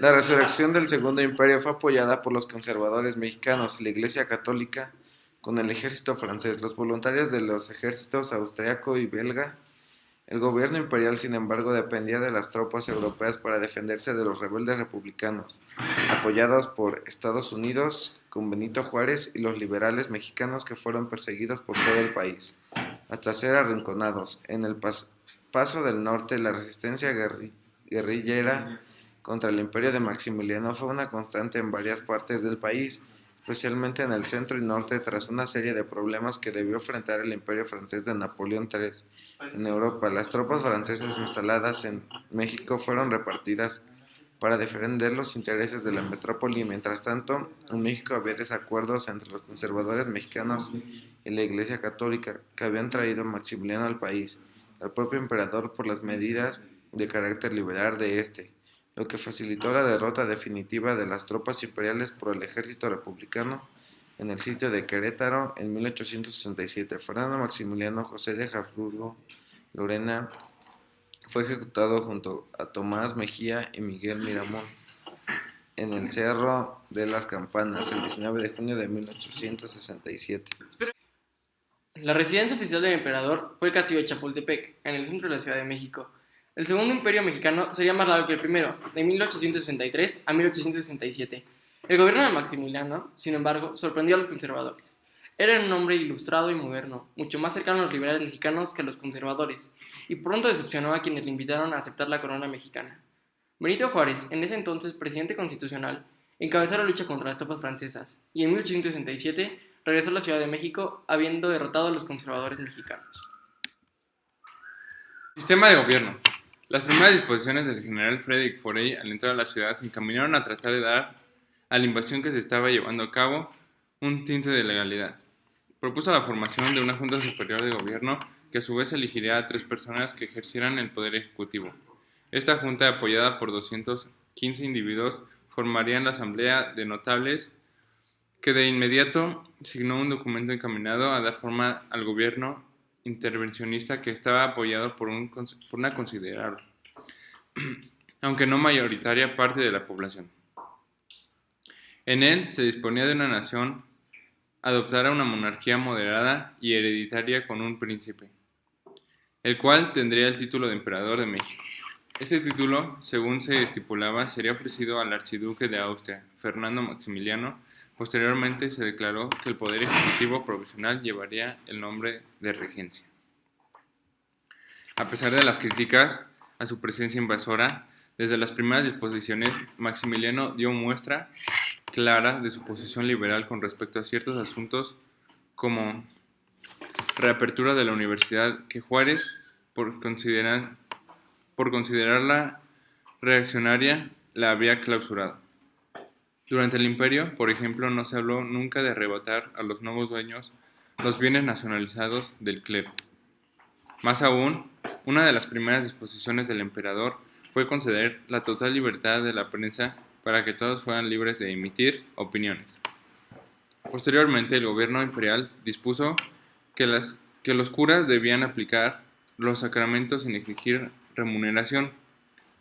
La resurrección del Segundo Imperio fue apoyada por los conservadores mexicanos y la Iglesia Católica con el ejército francés, los voluntarios de los ejércitos austriaco y belga. El gobierno imperial, sin embargo, dependía de las tropas europeas para defenderse de los rebeldes republicanos, apoyados por Estados Unidos con Benito Juárez y los liberales mexicanos que fueron perseguidos por todo el país, hasta ser arrinconados. En el paso del norte, la resistencia guerrillera contra el imperio de Maximiliano fue una constante en varias partes del país, especialmente en el centro y norte, tras una serie de problemas que debió enfrentar el imperio francés de Napoleón III. En Europa, las tropas francesas instaladas en México fueron repartidas para defender los intereses de la metrópoli. Mientras tanto, en México había desacuerdos entre los conservadores mexicanos y la Iglesia Católica, que habían traído Maximiliano al país, al propio emperador por las medidas de carácter liberal de este, lo que facilitó la derrota definitiva de las tropas imperiales por el ejército republicano en el sitio de Querétaro en 1867. Fernando Maximiliano José de Habsburgo Lorena fue ejecutado junto a Tomás Mejía y Miguel Miramón en el Cerro de las Campanas el 19 de junio de 1867. La residencia oficial del emperador fue el castillo de Chapultepec, en el centro de la Ciudad de México. El segundo imperio mexicano sería más largo que el primero, de 1863 a 1867. El gobierno de Maximiliano, sin embargo, sorprendió a los conservadores. Era un hombre ilustrado y moderno, mucho más cercano a los liberales mexicanos que a los conservadores, y pronto decepcionó a quienes le invitaron a aceptar la corona mexicana. Benito Juárez, en ese entonces presidente constitucional, encabezó la lucha contra las tropas francesas, y en 1867 regresó a la Ciudad de México habiendo derrotado a los conservadores mexicanos. Sistema de gobierno. Las primeras disposiciones del general Frederick Forey al entrar a la ciudad se encaminaron a tratar de dar a la invasión que se estaba llevando a cabo un tinte de legalidad. Propuso la formación de una Junta Superior de Gobierno que a su vez elegiría a 3 personas que ejercieran el poder ejecutivo. Esta junta, apoyada por 215 individuos, formaría la Asamblea de Notables, que de inmediato signó un documento encaminado a dar forma al gobierno intervencionista que estaba apoyado por una considerable, aunque no mayoritaria, parte de la población. En él se disponía de una nación adoptara una monarquía moderada y hereditaria con un príncipe, el cual tendría el título de emperador de México. Este título, según se estipulaba, sería ofrecido al archiduque de Austria, Fernando Maximiliano. Posteriormente se declaró que el poder ejecutivo provisional llevaría el nombre de regencia. A pesar de las críticas a su presencia invasora, desde las primeras disposiciones, Maximiliano dio muestra clara de su posición liberal con respecto a ciertos asuntos como reapertura de la universidad que Juárez, por considerarla reaccionaria, la había clausurado. Durante el imperio, por ejemplo, no se habló nunca de arrebatar a los nuevos dueños los bienes nacionalizados del clero. Más aún, una de las primeras disposiciones del emperador fue conceder la total libertad de la prensa para que todos fueran libres de emitir opiniones. Posteriormente, el gobierno imperial dispuso que los curas debían aplicar los sacramentos sin exigir remuneración.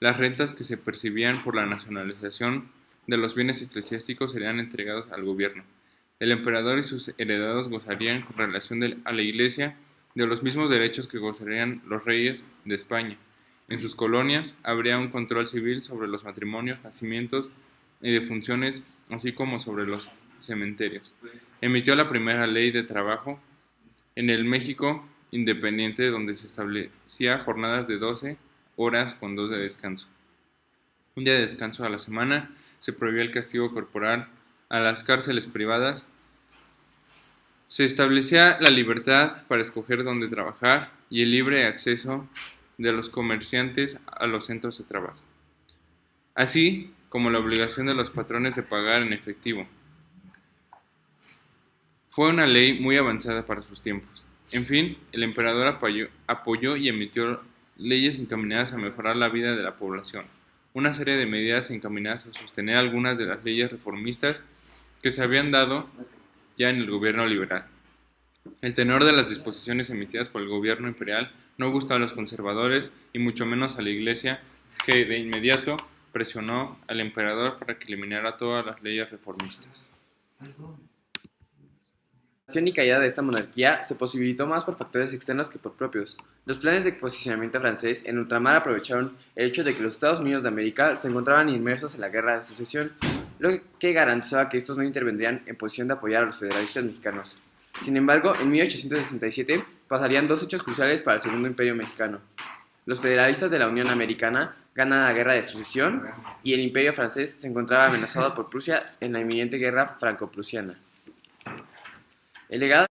Las rentas que se percibían por la nacionalización de los bienes eclesiásticos serían entregados al gobierno. El emperador y sus heredados gozarían con relación a la Iglesia de los mismos derechos que gozarían los reyes de España. En sus colonias habría un control civil sobre los matrimonios, nacimientos y defunciones, así como sobre los cementerios. Emitió la primera ley de trabajo en el México independiente, donde se establecía jornadas de 12 horas con 2 de descanso. Un día de descanso a la semana. Se prohibió el castigo corporal a las cárceles privadas. Se establecía la libertad para escoger dónde trabajar y el libre acceso de los comerciantes a los centros de trabajo, así como la obligación de los patrones de pagar en efectivo. Fue una ley muy avanzada para sus tiempos. En fin, el emperador apoyó y emitió leyes encaminadas a mejorar la vida de la población. Una serie de medidas encaminadas a sostener algunas de las leyes reformistas que se habían dado ya en el gobierno liberal. El tenor de las disposiciones emitidas por el gobierno imperial no gustó a los conservadores y mucho menos a la Iglesia, que de inmediato presionó al emperador para que eliminara todas las leyes reformistas. La expansión y caída de esta monarquía se posibilitó más por factores externos que por propios. Los planes de posicionamiento francés en ultramar aprovecharon el hecho de que los Estados Unidos de América se encontraban inmersos en la Guerra de Sucesión, lo que garantizaba que estos no intervendrían en posición de apoyar a los federalistas mexicanos. Sin embargo, en 1867 pasarían dos hechos cruciales para el Segundo Imperio Mexicano. Los federalistas de la Unión Americana ganan la Guerra de Sucesión y el Imperio francés se encontraba amenazado por Prusia en la inminente Guerra Franco-Prusiana. El legado